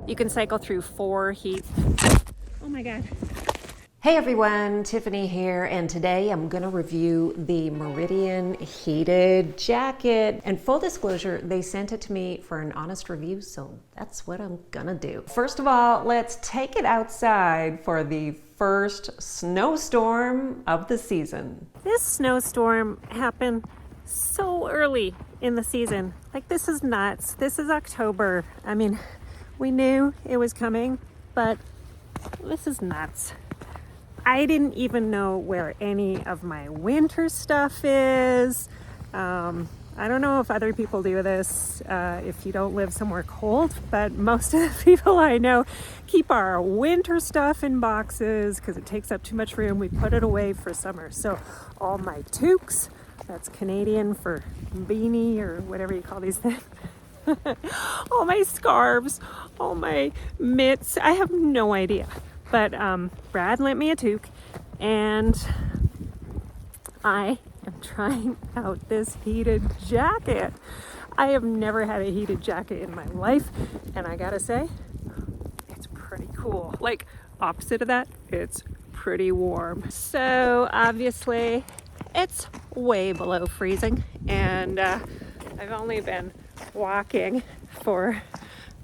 You can cycle through 4 heats. Oh my God. Hey everyone, Tiffany here, and today I'm going to review the Meridian heated jacket. And full disclosure, they sent it to me for an honest review, so that's what I'm gonna do. First of all, let's take it outside for the first snowstorm of the season. This snowstorm happened so early in the season. Like, this is nuts. This is October. I mean, we knew it was coming, but this is nuts. I didn't even know where any of my winter stuff is. I don't know if other people do this if you don't live somewhere cold, but most of the people I know keep our winter stuff in boxes because it takes up too much room. We put it away for summer. So all my toques, that's Canadian for beanie or whatever you call these things. All my scarves, all my mitts, I have no idea. But Brad lent me a toque, and I am trying out this heated jacket. I have never had a heated jacket in my life, and I gotta say, it's pretty cool. Like, opposite of that, it's pretty warm. So obviously, it's way below freezing, and I've only been walking for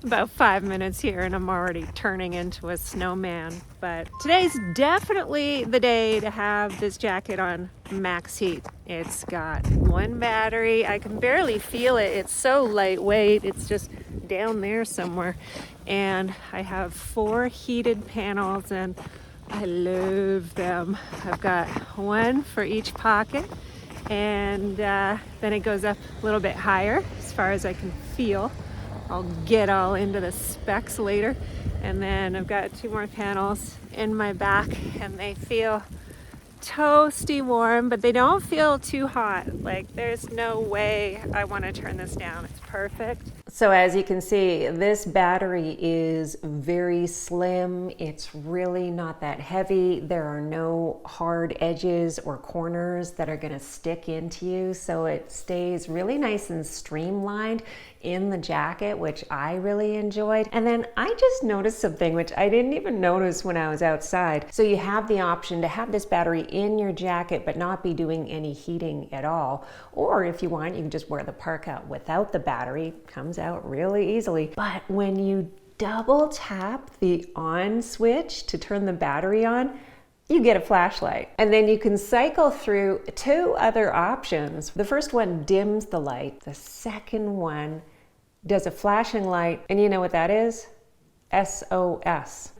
about 5 minutes here and I'm already turning into a snowman. But today's definitely the day to have this jacket on max heat. It's got 1 battery. I can barely feel it. It's so lightweight. It's just down there somewhere. And I have 4 heated panels and I love them. I've got 1 for each pocket, and then it goes up a little bit higher as far as I can feel. I'll get all into the specs later. And then I've got 2 more panels in my back, and they feel toasty warm, but they don't feel too hot. Like, there's no way I want to turn this down. It's perfect. So as you can see, this battery is very slim. It's really not that heavy. There are no hard edges or corners that are going to stick into you. So it stays really nice and streamlined in the jacket, which I really enjoyed. And then I just noticed something which I didn't even notice when I was outside. So you have the option to have this battery in your jacket but not be doing any heating at all. Or if you want, you can just wear the parka without the battery. Comes out really easily. But when you double tap the on switch to turn the battery on, you get a flashlight. And then you can cycle through 2 other options. The first one dims the light. The second one does a flashing light. And you know what that is? SOS.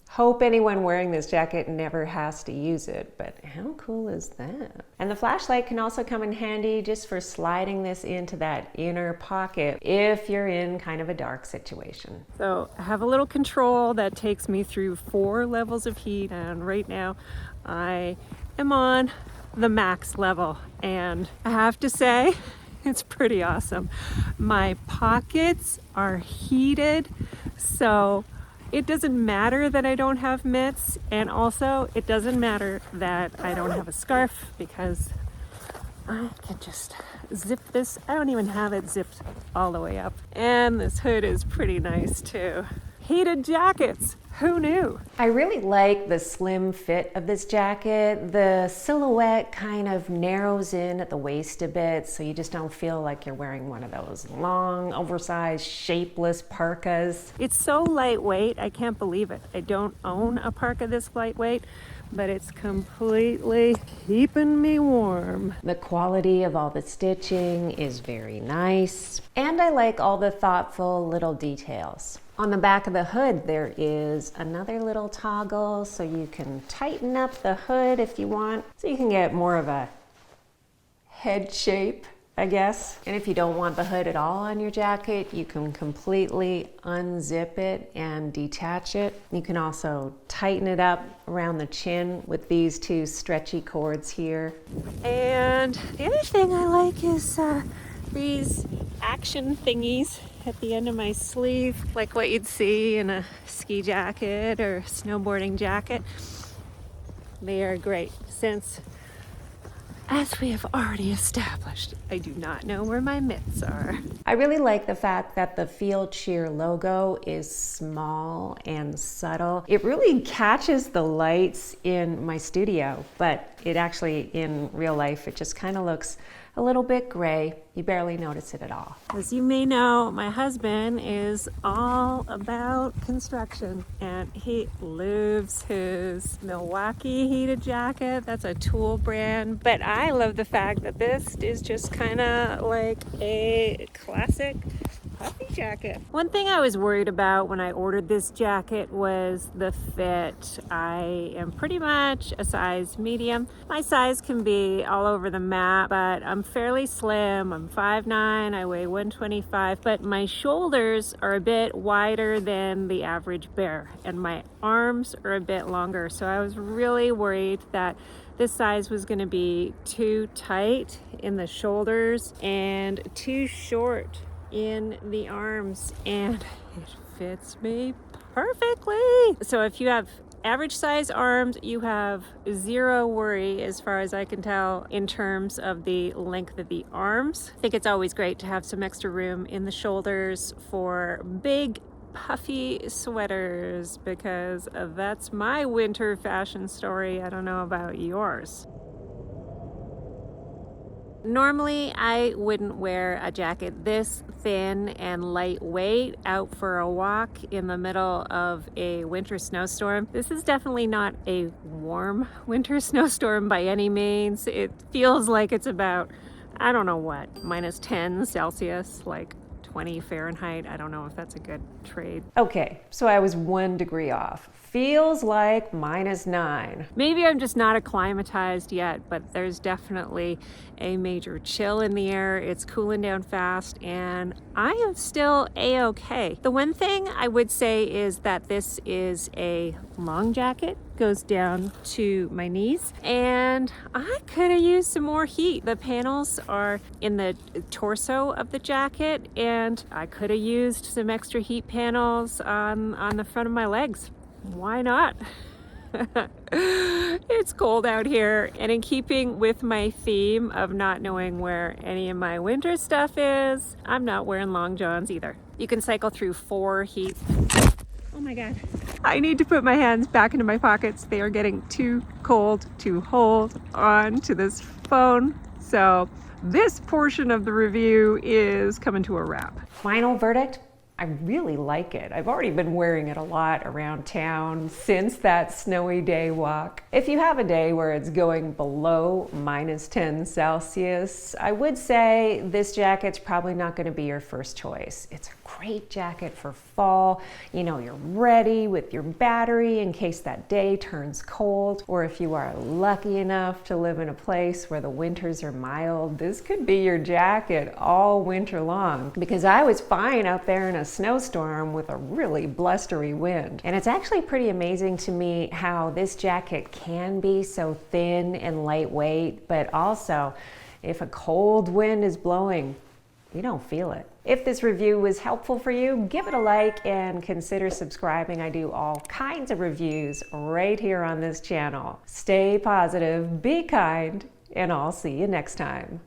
Hope anyone wearing this jacket never has to use it, but how cool is that? And the flashlight can also come in handy just for sliding this into that inner pocket if you're in kind of a dark situation. So I have a little control that takes me through 4 levels of heat, and right now I am on the max level, and I have to say, it's pretty awesome. My pockets are heated, so it doesn't matter that I don't have mitts, and also it doesn't matter that I don't have a scarf because I can just zip this. I don't even have it zipped all the way up. And this hood is pretty nice too. Heated jackets, who knew? I really like the slim fit of this jacket. The silhouette kind of narrows in at the waist a bit, so you just don't feel like you're wearing one of those long, oversized, shapeless parkas. It's so lightweight, I can't believe it. I don't own a parka this lightweight, but it's completely keeping me warm. The quality of all the stitching is very nice, and I like all the thoughtful little details. On the back of the hood, there is another little toggle so you can tighten up the hood if you want, so you can get more of a head shape, I guess. And if you don't want the hood at all on your jacket, you can completely unzip it and detach it. You can also tighten it up around the chin with these 2 stretchy cords here. And the other thing I like is these action thingies at the end of my sleeve, like what you'd see in a ski jacket or snowboarding jacket. They are great since As we have already established, I do not know where my mitts are. I really like the fact that the Field Cheer logo is small and subtle. It really catches the lights in my studio, but it actually, in real life, it just kind of looks a little bit gray. You barely notice it at all. As you may know, my husband is all about construction and he loves his Milwaukee heated jacket. That's a Tool brand, but I love the fact that this is just kind of like a classic puffy jacket. One thing I was worried about when I ordered this jacket was the fit. I am pretty much a size medium. My size can be all over the map, but I'm fairly slim. I'm 5'9", I weigh 125, but my shoulders are a bit wider than the average bear, and my arms are a bit longer. So I was really worried that this size was going to be too tight in the shoulders and too short in the arms, and it fits me perfectly. So if you have average size arms, you have zero worry as far as I can tell in terms of the length of the arms. I think it's always great to have some extra room in the shoulders for big puffy sweaters, because that's my winter fashion story. I don't know about yours. Normally, I wouldn't wear a jacket this thin and lightweight out for a walk in the middle of a winter snowstorm. This is definitely not a warm winter snowstorm by any means. It feels like it's about, I don't know what, -10 Celsius, like 20 Fahrenheit. I don't know if that's a good trade. Okay, so I was 1 degree off. Feels like -9. Maybe I'm just not acclimatized yet, but there's definitely a major chill in the air. It's cooling down fast, and I am still a-okay. The one thing I would say is that this is a long jacket, goes down to my knees, and I could have used some more heat. The panels are in the torso of the jacket, and I could have used some extra heat panels on the front of my legs. Why not? It's cold out here, and in keeping with my theme of not knowing where any of my winter stuff is, I'm not wearing long johns either. You can cycle through 4 heat. Oh my God. I need to put my hands back into my pockets. They are getting too cold to hold on to this phone. So this portion of the review is coming to a wrap. Final verdict? I really like it. I've already been wearing it a lot around town since that snowy day walk. If you have a day where it's going below -10 Celsius, I would say this jacket's probably not going to be your first choice. It's a great jacket for fall. You know, you're ready with your battery in case that day turns cold, or if you are lucky enough to live in a place where the winters are mild, this could be your jacket all winter long, because I was fine out there in a snowstorm with a really blustery wind. And it's actually pretty amazing to me how this jacket can be so thin and lightweight, but also if a cold wind is blowing, you don't feel it. If this review was helpful for you, give it a like and consider subscribing. I do all kinds of reviews right here on this channel. Stay positive, be kind, and I'll see you next time.